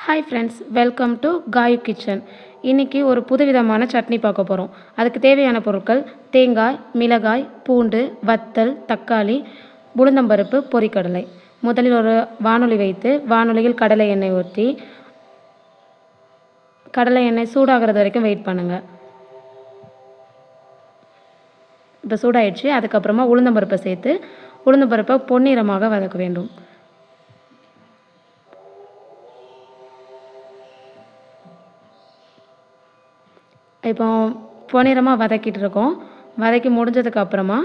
Hi friends, welcome to Kayu kitchen. இன்றைக்கி ஒரு புதுவிதமான சட்னி பார்க்க போகிறோம். அதுக்கு தேவையான பொருட்கள்: தேங்காய், மிளகாய், பூண்டு, வத்தல், தக்காளி, உளுந்தம்பருப்பு, பொரிக்கடலை. முதலில் ஒரு வாணலி வைத்து வாணலியில் கடலை எண்ணெய் ஊற்றி கடலை எண்ணெய் சூடாகிறது வரைக்கும் வெயிட் பண்ணுங்கள். இப்போ சூடாயிடுச்சு. அதுக்கப்புறமா உளுந்தம்பருப்பை சேர்த்து உளுந்தம்பருப்பை பொன்னிறமாக வதக்க வேண்டும். இப்போ பொன்னிறமாக வதக்கிட்டு இருக்கோம். வதக்கி முடிஞ்சதுக்கு அப்புறமா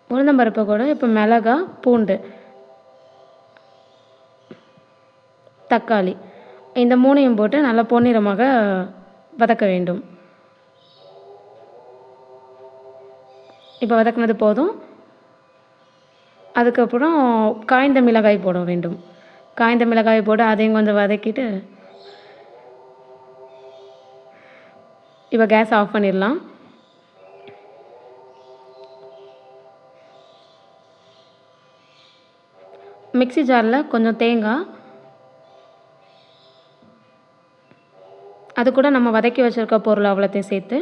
உளுந்தம்பருப்பு கூட இப்போ மிளகாய், பூண்டு, தக்காளி இந்த மூணையும் போட்டு நல்லா பொன்னிறமாக வதக்க வேண்டும். இப்போ வதக்குனது போதும். அதுக்கப்புறம் காய்ந்த மிளகாய் போட வேண்டும். காய்ந்த மிளகாய் போட்டு அதையும் கொஞ்சம் வதக்கிட்டு இப்போ கேஸ் ஆஃப் பண்ணிடலாம். மிக்ஸி ஜாரில் கொஞ்சம் தேங்காய், அது கூட நம்ம வதக்கி வச்சுருக்க பொருள் அவ்வளோத்தையும் சேர்த்து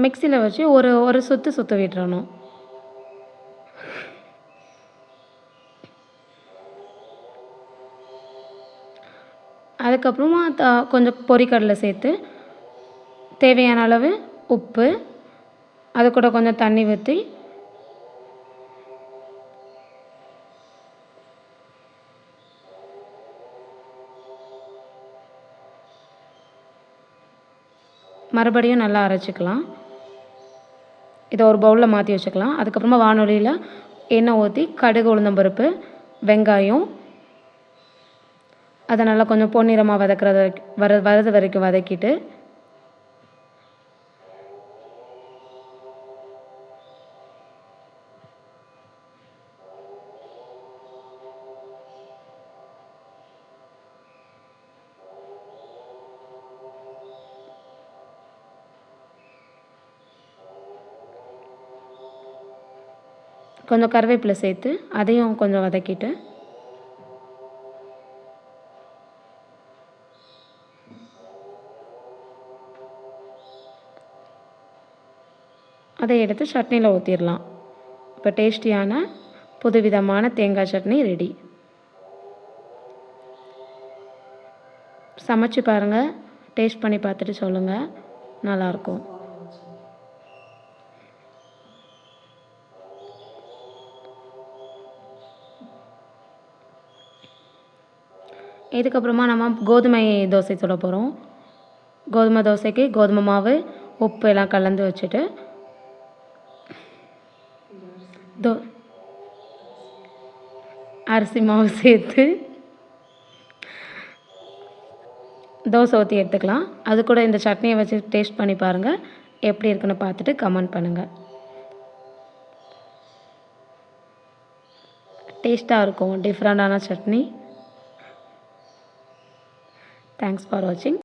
மிக்ஸியில் வச்சு ஒரு சுற்று விட்டுறணும். அதுக்கப்புறமா கொஞ்சம் பொரிக்கடலை சேர்த்து தேவையான அளவு உப்பு, அது கூட கொஞ்சம் தண்ணி ஊற்றி மறுபடியும் நல்லா அரைச்சிக்கலாம். இதை ஒரு பவுலில் மாற்றி வச்சுக்கலாம். அதுக்கப்புறமா வாணலியில் எண்ணெய் ஊற்றி கடுகு, உளுந்தம்பருப்பு, வெங்காயம் அதை நல்லா கொஞ்சம் பொன்னிறமாக வரது வரைக்கும் வதக்கிட்டு கொஞ்சம் கருவேப்பிலை சேர்த்து அதையும் கொஞ்சம் வதக்கிட்டு அதை எடுத்து சட்னியில் ஊற்றிடலாம். இப்போ டேஸ்டியான புதுவிதமான தேங்காய் சட்னி ரெடி. சமைச்சு பாருங்கள், டேஸ்ட் பண்ணி பார்த்துட்டு சொல்லுங்கள், நல்லாயிருக்கும். இதுக்கப்புறமா நம்ம கோதுமை தோசை சுட போகிறோம். கோதுமை தோசைக்கு கோதுமை மாவு, உப்பு எல்லாம் கலந்து வச்சுட்டு அரிசி மாவு சேர்த்து தோசை ஊற்றி எடுத்துக்கலாம். அது கூட இந்த சட்னியை வச்சு டேஸ்ட் பண்ணி பாருங்கள், எப்படி இருக்குன்னு பார்த்துட்டு கமெண்ட் பண்ணுங்கள். டேஸ்ட்டாக இருக்கும், டிஃப்ரெண்டான சட்னி. தேங்க்ஸ் ஃபார் வாட்சிங்.